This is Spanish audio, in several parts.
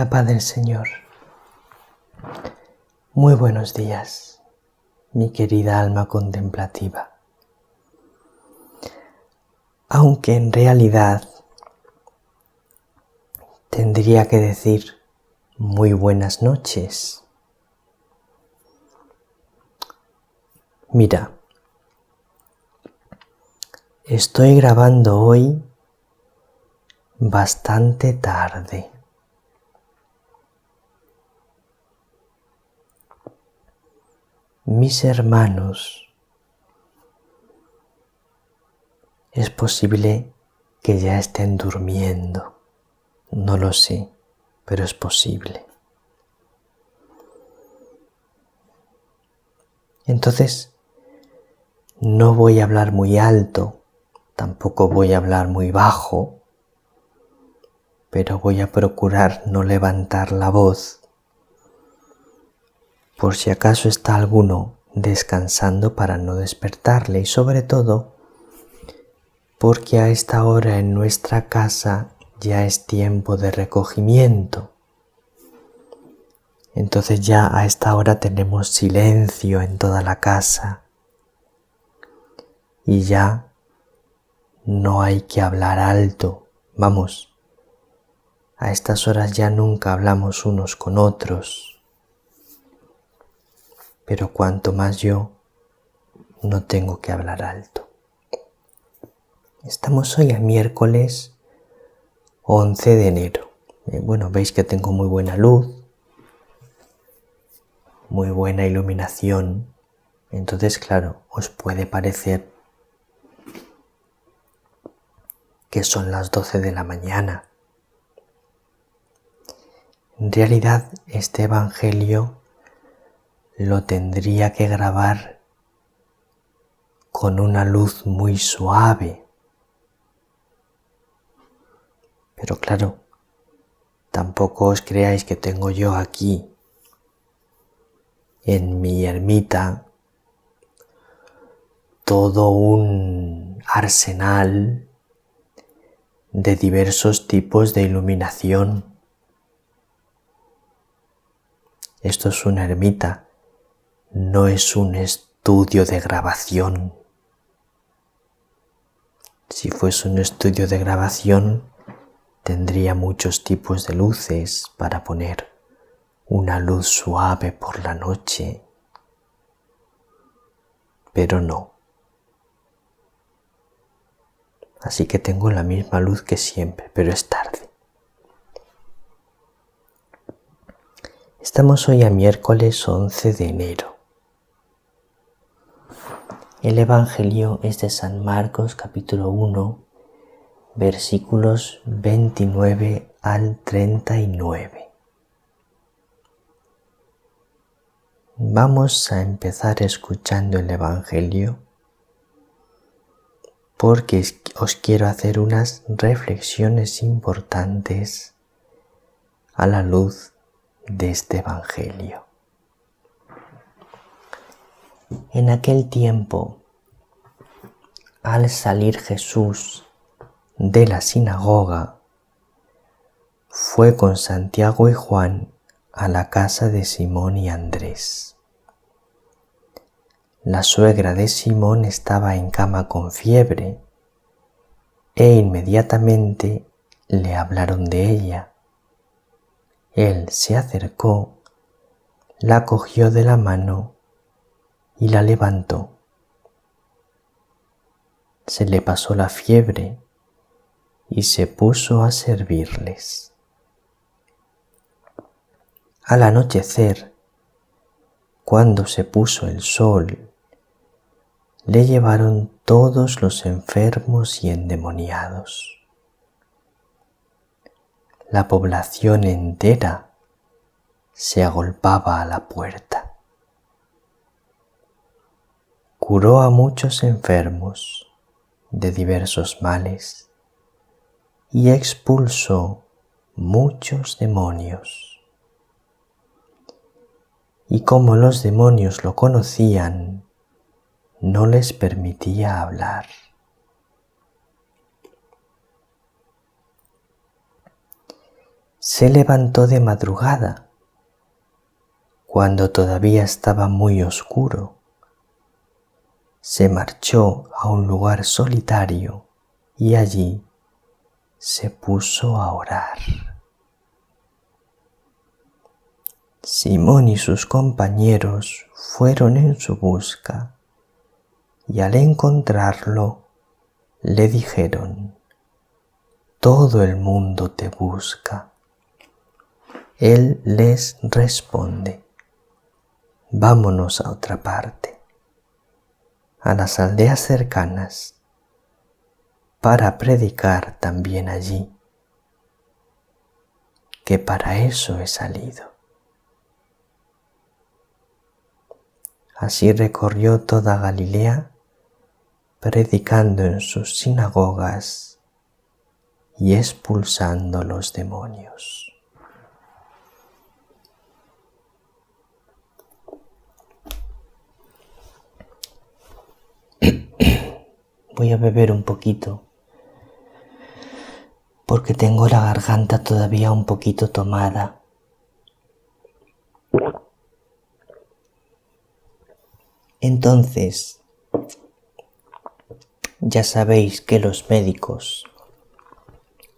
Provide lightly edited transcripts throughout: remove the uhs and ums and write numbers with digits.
La paz del Señor. Muy buenos días, mi querida alma contemplativa. Aunque en realidad tendría que decir muy buenas noches. Mira, estoy grabando hoy bastante tarde. Mis hermanos, es posible que ya estén durmiendo. No lo sé, pero es posible. Entonces, no voy a hablar muy alto, tampoco voy a hablar muy bajo, pero voy a procurar no levantar la voz por si acaso está alguno descansando para no despertarle, y sobre todo porque a esta hora en nuestra casa ya es tiempo de recogimiento. Entonces ya a esta hora tenemos silencio en toda la casa y ya no hay que hablar alto. Vamos, a estas horas ya nunca hablamos unos con otros. Pero cuanto más yo, no tengo que hablar alto. Estamos hoy a miércoles 11 de enero. Bueno, veis que tengo muy buena luz, muy buena iluminación. Entonces, claro, os puede parecer que son las 12 de la mañana. En realidad, este evangelio lo tendría que grabar con una luz muy suave. Pero claro, tampoco os creáis que tengo yo aquí, en mi ermita, todo un arsenal de diversos tipos de iluminación. Esto es una ermita, no es un estudio de grabación. Si fuese un estudio de grabación, tendría muchos tipos de luces para poner una luz suave por la noche, pero no. Así que tengo la misma luz que siempre, pero es tarde. Estamos hoy a miércoles 11 de enero. El Evangelio es de San Marcos, capítulo 1, versículos 29 al 39. Vamos a empezar escuchando el Evangelio porque os quiero hacer unas reflexiones importantes a la luz de este Evangelio. En aquel tiempo, al salir Jesús de la sinagoga, fue con Santiago y Juan a la casa de Simón y Andrés. La suegra de Simón estaba en cama con fiebre e inmediatamente le hablaron de ella. Él se acercó, la cogió de la mano y la levantó. Se le pasó la fiebre y se puso a servirles. Al anochecer, cuando se puso el sol, le llevaron todos los enfermos y endemoniados. La población entera se agolpaba a la puerta. Curó a muchos enfermos de diversos males y expulsó muchos demonios. Y como los demonios lo conocían, no les permitía hablar. se levantó de madrugada, cuando todavía estaba muy oscuro. Se marchó a un lugar solitario y allí se puso a orar. Simón y sus compañeros fueron en su busca y al encontrarlo le dijeron: «Todo el mundo te busca». Él les responde: «Vámonos a otra parte, a las aldeas cercanas, para predicar también allí, que para eso he salido». Así recorrió toda Galilea, predicando en sus sinagogas y expulsando los demonios. Voy a beber un poquito, porque tengo la garganta todavía un poquito tomada. Entonces, ya sabéis que los médicos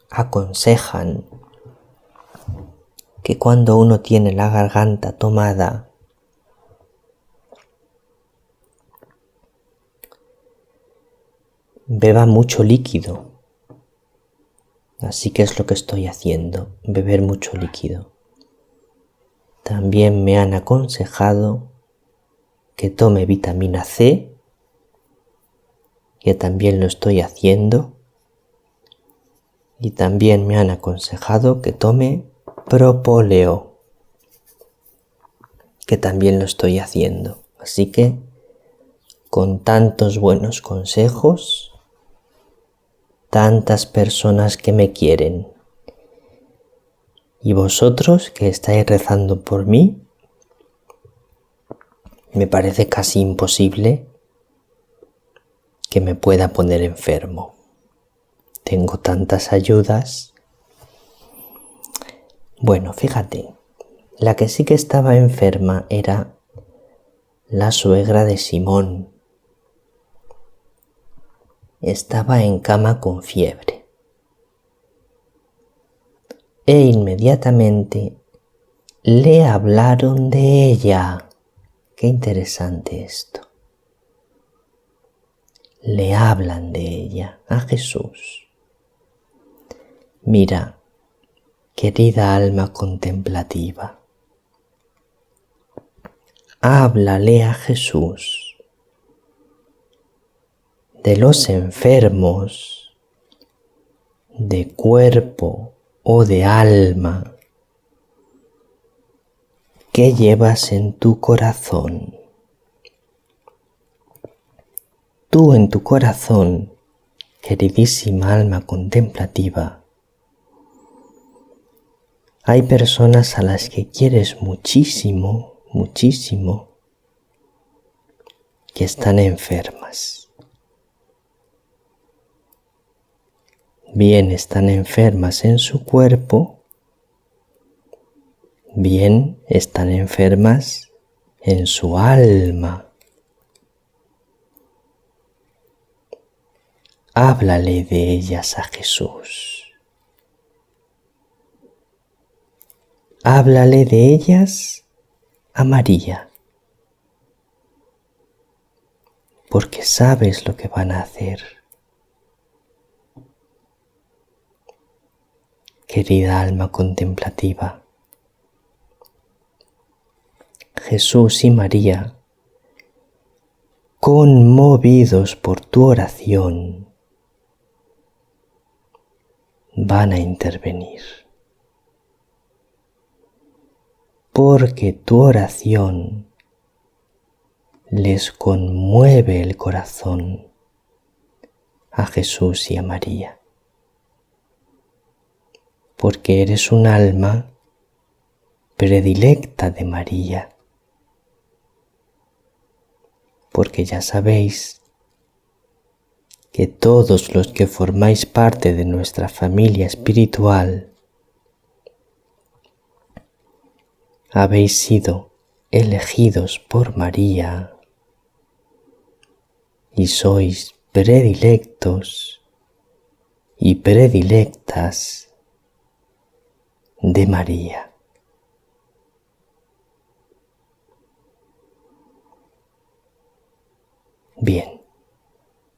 aconsejan que cuando uno tiene la garganta tomada, beba mucho líquido. Así que es lo que estoy haciendo, beber mucho líquido. También me han aconsejado que tome vitamina C, que también lo estoy haciendo. Y también me han aconsejado que tome propóleo, que también lo estoy haciendo. Así que, con tantos buenos consejos, tantas personas que me quieren, y vosotros que estáis rezando por mí, me parece casi imposible que me pueda poner enfermo. Tengo tantas ayudas. Bueno, fíjate, la que sí que estaba enferma era la suegra de Simón. Estaba en cama con fiebre. E inmediatamente le hablaron de ella. Qué interesante esto. Le hablan de ella a Jesús. Mira, querida alma contemplativa, háblale a Jesús de los enfermos de cuerpo o de alma que llevas en tu corazón. Tú en tu corazón, queridísima alma contemplativa, hay personas a las que quieres muchísimo, muchísimo, que están enfermas. Bien están enfermas en su cuerpo, bien están enfermas en su alma. Háblale de ellas a Jesús. Háblale de ellas a María, porque sabes lo que van a hacer. Querida alma contemplativa, Jesús y María, conmovidos por tu oración, van a intervenir. Porque tu oración les conmueve el corazón a Jesús y a María. Porque eres un alma predilecta de María. Porque ya sabéis que todos los que formáis parte de nuestra familia espiritual habéis sido elegidos por María y sois predilectos y predilectas de María. Bien,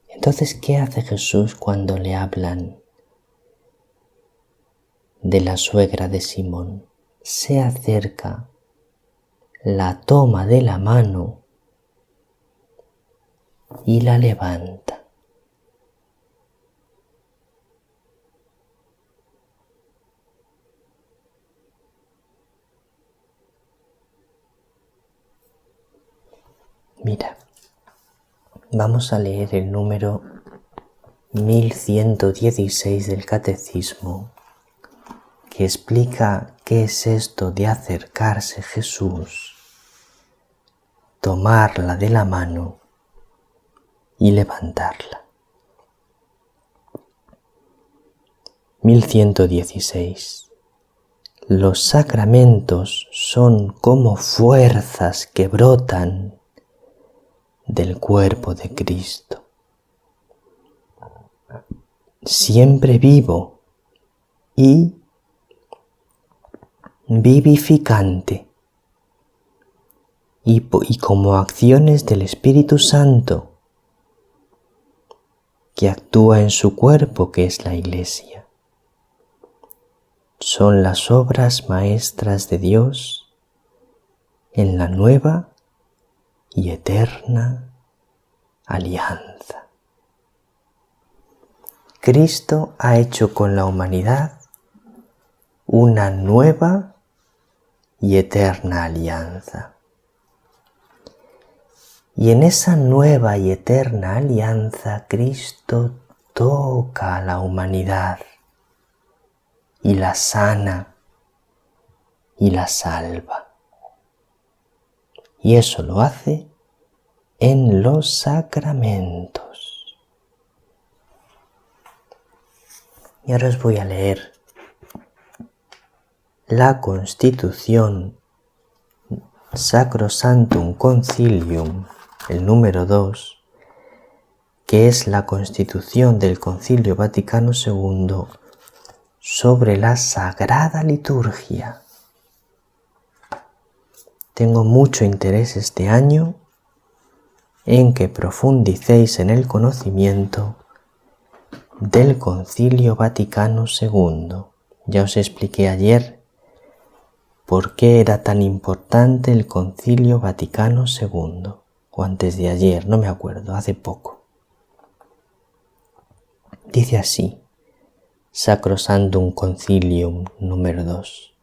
entonces, ¿qué hace Jesús cuando le hablan de la suegra de Simón? Se acerca, la toma de la mano y la levanta. Mira, vamos a leer el número 1116 del Catecismo, que explica qué es esto de acercarse Jesús, tomarla de la mano y levantarla. 1116. Los sacramentos son como fuerzas que brotan del cuerpo de Cristo, siempre vivo y vivificante, y como acciones del Espíritu Santo que actúa en su cuerpo, que es la Iglesia. Son las obras maestras de Dios en la nueva y eterna alianza. Cristo ha hecho con la humanidad una nueva y eterna alianza. Y en esa nueva y eterna alianza Cristo toca a la humanidad y la sana y la salva. Y eso lo hace en los sacramentos. Y ahora os voy a leer la Constitución Sacrosanctum Concilium, el número 2, que es la Constitución del Concilio Vaticano II sobre la Sagrada Liturgia. Tengo mucho interés este año en que profundicéis en el conocimiento del Concilio Vaticano II. Ya os expliqué ayer por qué era tan importante el Concilio Vaticano II, o antes de ayer, no me acuerdo, hace poco. Dice así, Sacrosanctum Concilium número 2.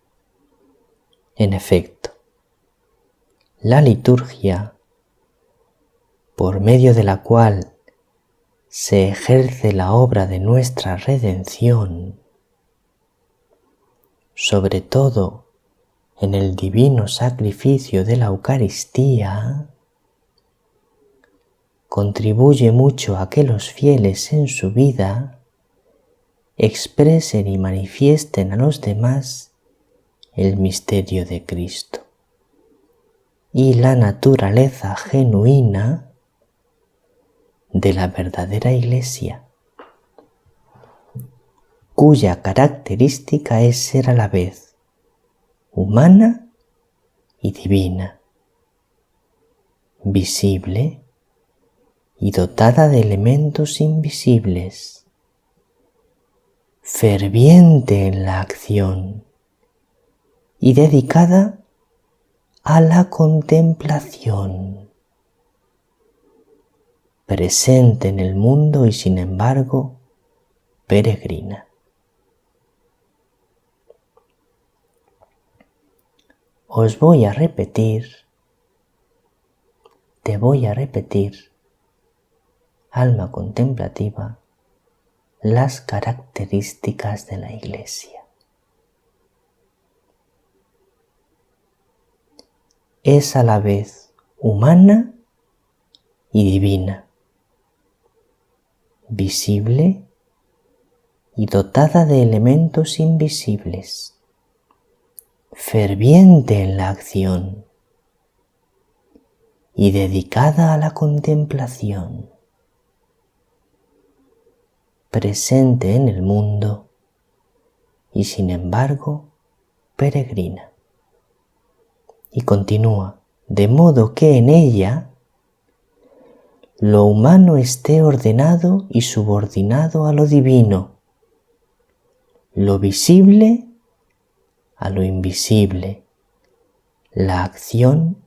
En efecto, la liturgia, por medio de la cual se ejerce la obra de nuestra redención, sobre todo en el divino sacrificio de la Eucaristía, contribuye mucho a que los fieles en su vida expresen y manifiesten a los demás el misterio de Cristo y la naturaleza genuina de la verdadera Iglesia, cuya característica es ser a la vez humana y divina, visible y dotada de elementos invisibles, ferviente en la acción y dedicada a la contemplación, presente en el mundo y sin embargo peregrina. Os voy a repetir, te voy a repetir, alma contemplativa, las características de la Iglesia. Es a la vez humana y divina, visible y dotada de elementos invisibles, ferviente en la acción y dedicada a la contemplación, presente en el mundo y sin embargo peregrina. Y continúa, de modo que en ella lo humano esté ordenado y subordinado a lo divino, lo visible a lo invisible, la acción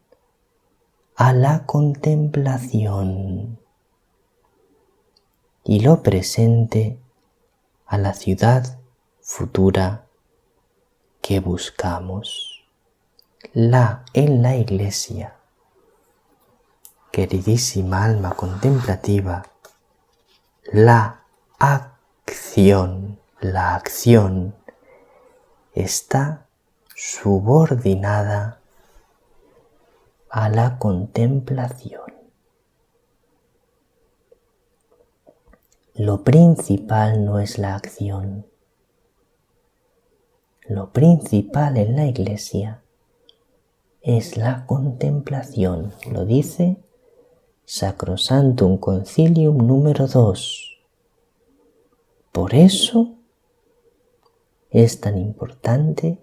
a la contemplación y lo presente a la ciudad futura que buscamos. En la Iglesia, queridísima alma contemplativa, la acción está subordinada a la contemplación. Lo principal no es la acción. Lo principal en la Iglesia es la contemplación, lo dice Sacrosanctum Concilium número 2. Por eso es tan importante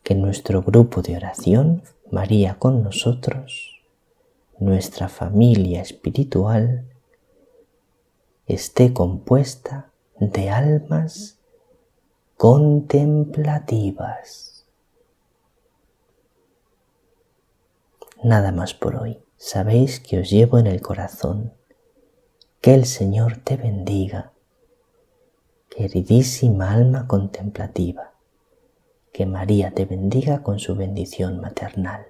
que nuestro grupo de oración, María con nosotros, nuestra familia espiritual, esté compuesta de almas contemplativas. Nada más por hoy. Sabéis que os llevo en el corazón. Que el Señor te bendiga, queridísima alma contemplativa. Que María te bendiga con su bendición maternal.